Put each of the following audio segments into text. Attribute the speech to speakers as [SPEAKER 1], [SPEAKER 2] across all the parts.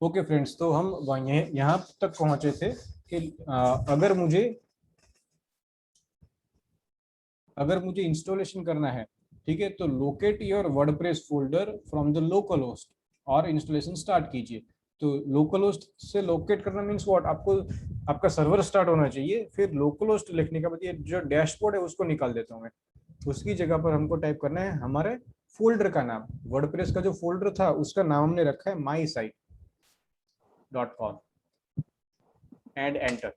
[SPEAKER 1] Okay friends, तो हम यहाँ तक पहुंचे थे कि अगर मुझे इंस्टॉलेशन करना है, ठीक है, तो locate your WordPress folder from the local host और इंस्टॉलेशन स्टार्ट कीजिए। तो लोकल होस्ट से लोकेट करना मीन्स व्हाट, आपको आपका सर्वर स्टार्ट होना चाहिए, फिर लोकल होस्ट लिखने के बाद ये जो डैशबोर्ड है उसको निकाल देता हूँ मैं। उसकी जगह पर हमको टाइप करना है हमारे फोल्डर का नाम। वर्डप्रेस का जो फोल्डर था उसका नाम हमने रखा है my site dot com and enter.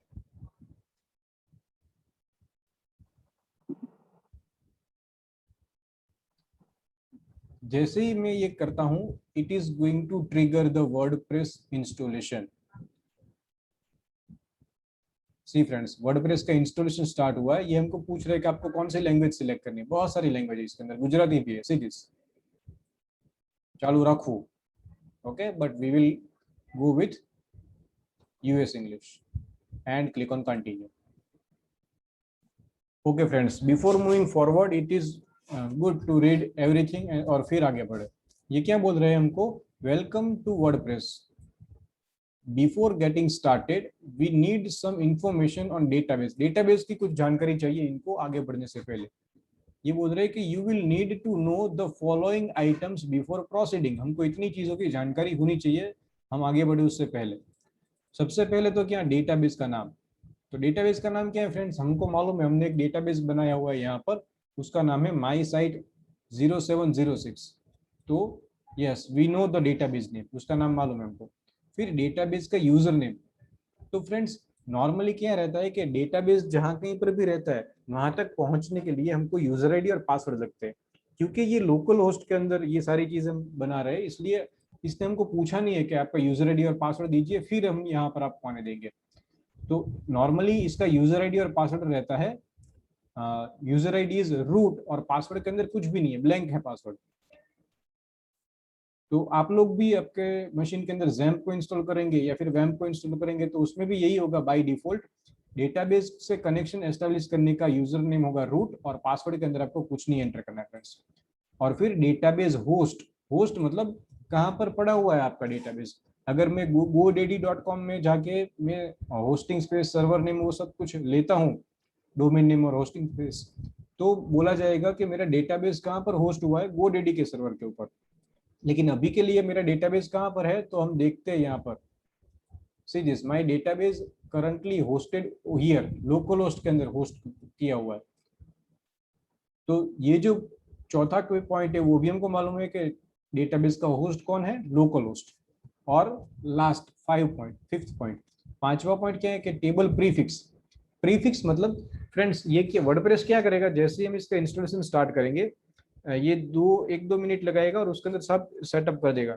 [SPEAKER 1] जैसे ही मैं ये करता हूं, it is going to trigger the WordPress installation. See friends, WordPress का इंस्टॉलेशन स्टार्ट हुआ है। ये हमको पूछ रहे हैं कि आपको कौन सी लैंग्वेज सिलेक्ट करनी है। बहुत सारी लैंग्वेज है इसके अंदर, गुजराती भी है। सी दिस, चालू रखू। Okay, but we will go with US English and click on continue. Okay friends, before moving forward it is good to read everything और फिर आगे बढ़े। ये क्या बोल रहे हैं हमको? Welcome to WordPress. Before getting started we need some information on database. Database की कुछ जानकारी चाहिए इनको आगे बढ़ने से पहले। ये बोल रहे हैं कि you will need to know the following items before proceeding. हमको इतनी चीजों की जानकारी होनी चाहिए हम आगे बढ़े उससे पहले। सबसे पहले तो क्या, डेटाबेस का नाम। तो डेटाबेस का नाम क्या है फ्रेंड्स? हमको मालूम है, हमने एक डेटाबेस बनाया हुआ है यहाँ पर, उसका नाम है माई साइट 0706। तो yes, we know the database name, उसका नाम मालूम है हमको। फिर डेटाबेस का यूजर नेम। तो फ्रेंड्स, नॉर्मली क्या रहता है कि डेटाबेस जहां कहीं पर भी रहता है वहां तक पहुंचने के लिए हमको यूजर आईडी और पासवर्ड लगते हैं। क्योंकि ये लोकल होस्ट के अंदर ये सारी चीजें हम बना रहे हैं, इसलिए इसने हमको पूछा नहीं है कि आपका यूजर आईडी और पासवर्ड दीजिए फिर हम यहाँ पर आपको आने देंगे। तो नॉर्मली इसका यूजर आईडी और पासवर्ड रहता है, यूजर आईडी इज रूट और पासवर्ड के अंदर कुछ भी नहीं है, ब्लैंक है पासवर्ड। तो आप लोग भी आपके मशीन के अंदर जैम्प को इंस्टॉल करेंगे या फिर वैम्प को इंस्टॉल करेंगे तो उसमें भी यही होगा बाय डिफॉल्ट। डेटाबेस से कनेक्शन एस्टेब्लिश करने का यूजर नेम होगा रूट और पासवर्ड के अंदर आपको कुछ नहीं एंटर करना है फ्रेंड्स। और फिर डेटाबेस होस्ट। होस्ट मतलब कहाँ पर पड़ा हुआ है आपका डेटाबेस। अगर मैं godaddy.com में जाके मैं होस्टिंग स्पेस, सर्वर नेम, वो सब कुछ लेता हूँ, डोमेन नेम और होस्टिंग स्पेस, तो बोला जाएगा कि मेरा डेटाबेस कहाँ पर होस्ट हुआ है, godaddy के सर्वर के ऊपर। लेकिन अभी के लिए मेरा डेटाबेस कहाँ पर है, तो हम देखते हैं यहाँ पर। See this, my database currently hosted here, local host के अंदर होस्ट किया हुआ है। तो ये जो चौथा कोई पॉइंट है वो भी हमको मालूम है कि डेटाबेस का होस्ट कौन है, लोकल होस्ट। और लास्ट 5 पॉइंट, फिफ्थ पॉइंट, पांचवा पॉइंट क्या है कि टेबल प्रीफिक्स। प्रीफिक्स मतलब फ्रेंड्स ये क्या, वर्डप्रेस क्या करेगा, जैसे ही हम इसका इंस्टॉलेशन स्टार्ट करेंगे ये 1-2 मिनट लगाएगा और उसके अंदर सब सेटअप कर देगा।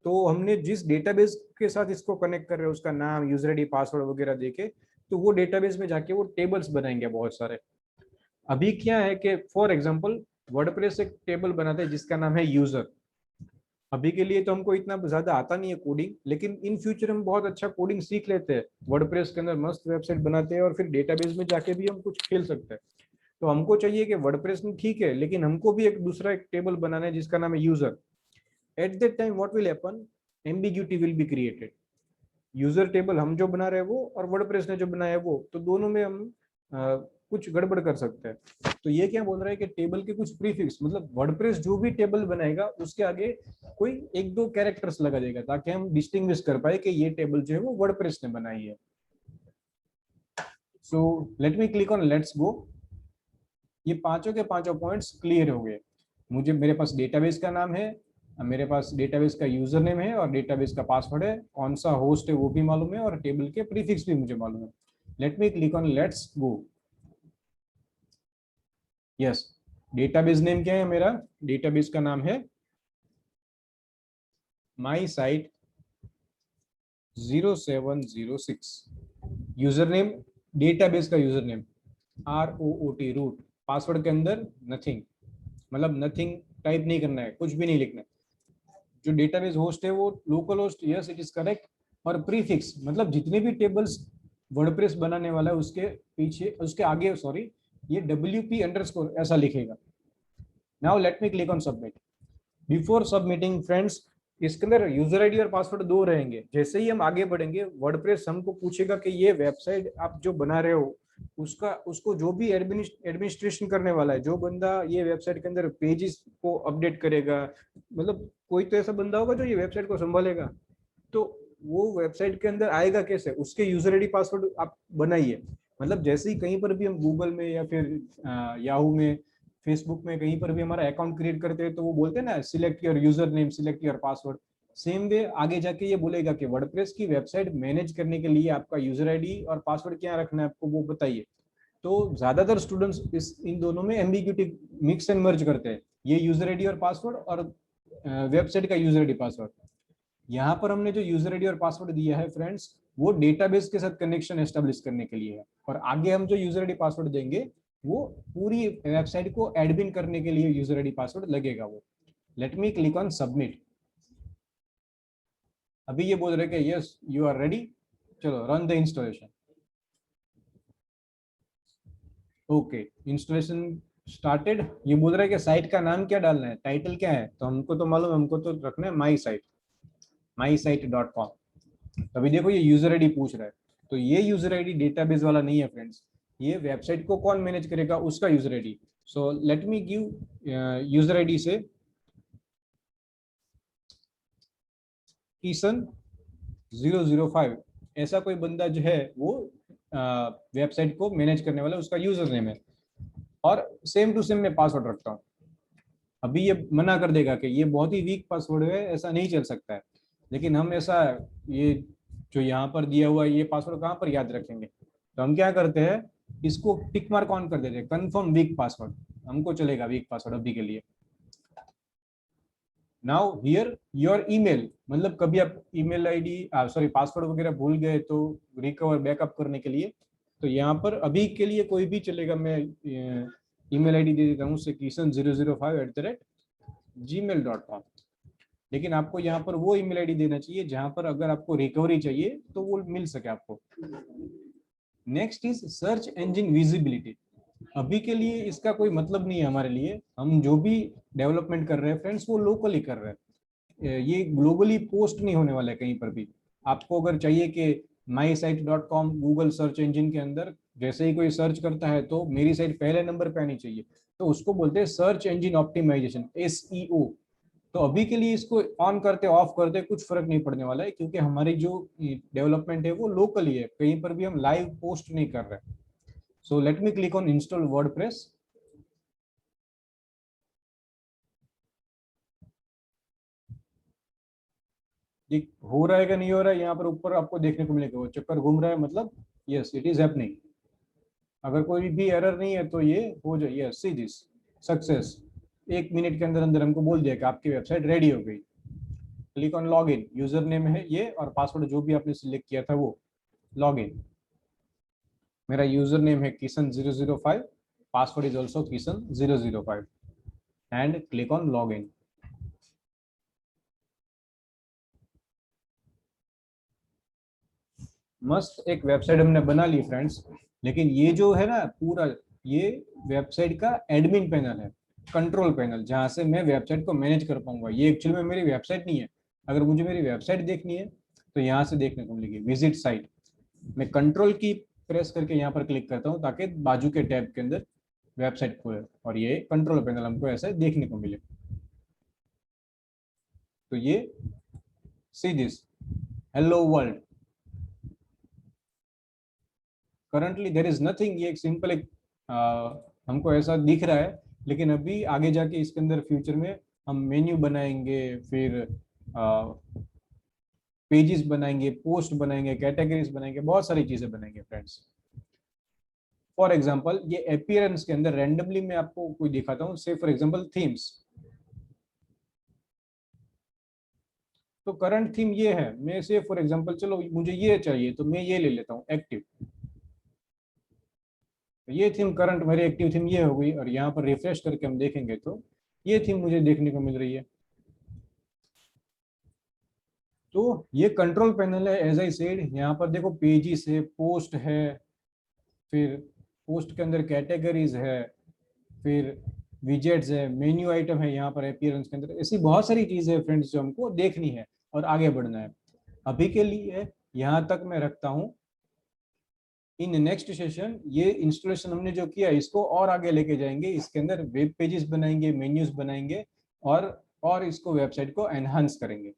[SPEAKER 1] तो हमने जिस डेटाबेस के साथ इसको कनेक्ट कर रहे हैं उसका नाम, यूजर आईडी, पासवर्ड वगैरह देके, तो वो डेटाबेस में जाके वो टेबल्स बनाएंगे बहुत सारे। अभी क्या है कि फॉर एग्जांपल वर्डप्रेस एक टेबल बनाते हैं जिसका नाम है यूजर। अभी के लिए तो हमको इतना ज्यादा आता नहीं है कोडिंग, लेकिन इन फ्यूचर हम बहुत अच्छा कोडिंग सीख लेते हैं, वर्डप्रेस के अंदर मस्त वेबसाइट बनाते हैं और फिर डेटाबेस में जाके भी हम कुछ खेल सकते हैं। तो हमको चाहिए कि वर्डप्रेस में ठीक है, लेकिन हमको भी एक दूसरा एक टेबल बनाना है जिसका नाम है user. At that time what will happen, ambiguity will be created. User table हम जो बना रहे हैं वो और वर्डप्रेस ने जो बनाया है वो, तो दोनों में हम कुछ गड़बड़ कर सकते हैं। तो ये क्या बोल रहा है कि टेबल के कुछ प्रीफिक्स, मतलब वर्डप्रेस जो भी टेबल बनाएगा उसके आगे कोई 1-2 कैरेक्टर्स लगा देगा ताकि हम डिस्टिंग्विश कर पाए कि ये टेबल जो है वो वर्डप्रेस ने बनाई है। So let me click on let's गो। ये पांचों के पांचों पॉइंट्स क्लियर हो गए। मुझे, मेरे पास डेटाबेस का नाम है, मेरे पास डेटाबेस का यूजर नेम है और डेटाबेस का पासवर्ड है, कौन सा होस्ट है वो भी मालूम है और टेबल के प्रीफिक्स भी मुझे मालूम है। Let me click on let's go. Yes, database name क्या है मेरा? डेटाबेस का नाम है my site 0706। User name, database का user name ROOT, root. Password के अंदर नथिंग, मतलब नथिंग टाइप नहीं करना है, कुछ भी नहीं लिखना है। जो डेटाबेस होस्ट है वो local host, yes it is correct. और प्रीफिक्स मतलब जितने भी टेबल्स वर्डप्रेस बनाने वाला है उसके पीछे, उसके आगे सॉरी, ये WP_ ऐसा लिखेगा। Now let me click on submit. Before submitting friends, इसके अंदर यूजर आईडी और पासवर्ड दो रहेंगे। जैसे ही हम आगे बढ़ेंगे, वर्डप्रेस हमको पूछेगा कि ये वेबसाइट आप जो बना रहे हो उसका उसको जो भी एडमिनिस्ट्रेशन करने वाला है, जो बंदा ये वेबसाइट के अंदर पेजेस को अपडेट करेगा, मतलब कोई तो ऐसा बंदा होगा जो ये वेबसाइट को संभालेगा, तो वो वेबसाइट के अंदर आएगा कैसे, उसके यूजर आईडी पासवर्ड आप बनाइए। मतलब जैसे ही कहीं पर भी हम गूगल में या फिर याहू में, फेसबुक में कहीं पर भी हमारा अकाउंट क्रिएट करते हैं तो वो बोलते हैं ना select your user name, select your password. Same way आगे जाके ये बोलेगा कि वर्डप्रेस की वेबसाइट मैनेज करने के लिए आपका यूजर आईडी और पासवर्ड क्या रखना है आपको, वो बताइए। तो ज्यादातर स्टूडेंट्स इस इन दोनों में एम्बिग्यूटी मिक्स एंड मर्ज करते हैं, ये यूजर आईडी और पासवर्ड और वेबसाइट का यूजर आईडी पासवर्ड। यहाँ पर हमने जो यूजर आईडी और पासवर्ड दिया है फ्रेंड्स, वो डेटाबेस के साथ कनेक्शन एस्टेब्लिश करने के लिए है, और आगे हम जो यूजर आईडी पासवर्ड देंगे वो पूरी वेबसाइट को एडमिन करने के लिए यूजर आईडी पासवर्ड लगेगा वो। Late me click on submit. अभी ये बोल रहे कि यस यू आर रेडी, चलो run the installation. Okay, installation started. ये बोल रहा है कि साइट का नाम क्या डालना है, टाइटल क्या है, तो हमको तो मालूम है, हमको तो रखना है माई साइट, mysite.com। अभी देखो ये यूजर आईडी पूछ रहा है, तो ये यूजर आईडी डेटाबेस वाला नहीं है फ्रेंड्स, ये वेबसाइट को कौन मैनेज करेगा उसका user ID. So let me give user ID से किशन 005, ऐसा कोई बंदा जो है वो वेबसाइट को मैनेज करने वाला, उसका यूजर नेम है, और सेम टू सेम मैं पासवर्ड रखता हूँ। अभी ये मना कर देगा कि ये बहुत ही वीक पासवर्ड है, ऐसा नहीं चल सकता है, लेकिन हम ऐसा ये जो यहाँ पर दिया हुआ है ये पासवर्ड कहाँ पर याद रखेंगे, तो हम क्या करते हैं, इसको टिक मार्क ऑन कर देते हैं, कंफर्म वीक पासवर्ड, हमको चलेगा वीक पासवर्ड अभी के लिए। नाउ हियर योर ईमेल, मतलब कभी आप ईमेल आईडी सॉरी पासवर्ड वगैरह भूल गए तो रिकवर बैकअप करने के लिए, तो यहाँ पर अभी के लिए कोई भी चलेगा। मैं ईमेल आईडी दे देता हूँ kisan005@gmail.com, लेकिन आपको यहाँ पर वो ईमेल आईडी देना चाहिए जहां पर अगर आपको रिकवरी चाहिए तो वो मिल सके आपको। Next is search engine visibility. अभी के लिए इसका कोई मतलब नहीं है हमारे लिए, हम जो भी डेवलपमेंट कर रहे हैं फ्रेंड्स वो लोकली कर रहे हैं, ये ग्लोबली पोस्ट नहीं होने वाला है कहीं पर भी। आपको अगर चाहिए कि mysite.com गूगल सर्च इंजन के अंदर जैसे ही कोई सर्च करता है तो मेरी साइट पहले नंबर पे आनी चाहिए, तो उसको बोलते हैं सर्च इंजन ऑप्टिमाइजेशन, SEO। तो अभी के लिए इसको ऑन करते ऑफ करते कुछ फर्क नहीं पड़ने वाला है, क्योंकि हमारी जो डेवलपमेंट है वो लोकली है, कहीं पर भी हम लाइव पोस्ट नहीं कर रहे। So let me click on install WordPress. ये हो रहा है कि नहीं हो रहा है, यहाँ पर ऊपर आपको देखने को मिलेगा वो चक्कर घूम रहा है, मतलब यस इट इज हैपनिंग। अगर कोई भी एरर नहीं है तो ये हो जाए, yes see this success. 1 minute के अंदर अंदर हमको बोल दिया कि आपकी वेबसाइट रेडी हो गई। Click on log in, user name है ये और पासवर्ड जो भी आपने सिलेक्ट किया था वो। लॉग इन, मेरा यूजर नेम है kisan005, password is also kisan005 and click on log in. मस्त एक वेबसाइट हमने बना ली फ्रेंड्स, लेकिन ये जो है ना पूरा ये वेबसाइट का एडमिन पैनल है, कंट्रोल पैनल, जहां से मैं वेबसाइट को मैनेज कर पाऊंगा। ये एक्चुअली में मेरी वेबसाइट नहीं है, अगर मुझे मेरी वेबसाइट देखनी है तो यहाँ से देखने को मिलेगी विजिट साइट। मैं कंट्रोल की प्रेस करके यहाँ पर क्लिक करता हूँ ताकि बाजू के टैब के अंदर वेबसाइट खोले और ये कंट्रोल पैनल हमको ऐसे देखने को मिले। तो ये see this hello world, currently there is nothing, ये एक सिंपल एक हमको ऐसा दिख रहा है, लेकिन अभी आगे जाके इसके अंदर फ्यूचर में हम मेन्यू बनाएंगे, फिर पेजेस बनाएंगे, पोस्ट बनाएंगे, कैटेगरीज बनाएंगे, बहुत सारी चीजें बनाएंगे फ्रेंड्स। फॉर एग्जांपल ये अपीयरेंस के अंदर रैंडमली मैं आपको कोई दिखाता हूँ, से फॉर एग्जांपल थीम्स। तो करंट थीम ये है, मैं से फॉर एग्जांपल चलो मुझे ये चाहिए तो मैं ये ले लेता हूँ एक्टिव, ये थीम करंट मेरी एक्टिव थीम ये हो गई, और यहाँ पर रिफ्रेश करके हम देखेंगे तो ये थीम मुझे देखने को मिल रही है। तो ये कंट्रोल पैनल है, एज आई सेड, यहाँ पर देखो पेजेस है, पोस्ट है, फिर पोस्ट के अंदर कैटेगरीज है, फिर विजेट्स है, मेन्यू आइटम है यहाँ पर अपीयरेंस के अंदर, ऐसी बहुत सारी चीजें है फ्रेंड्स जो हमको देखनी है और आगे बढ़ना है। अभी के लिए यहाँ तक मैं रखता हूँ। इन नेक्स्ट सेशन ये इंस्टॉलेशन हमने जो किया इसको और आगे लेके जाएंगे, इसके अंदर वेब पेजेस बनाएंगे, मेन्यूज बनाएंगे और इसको वेबसाइट को एनहांस करेंगे।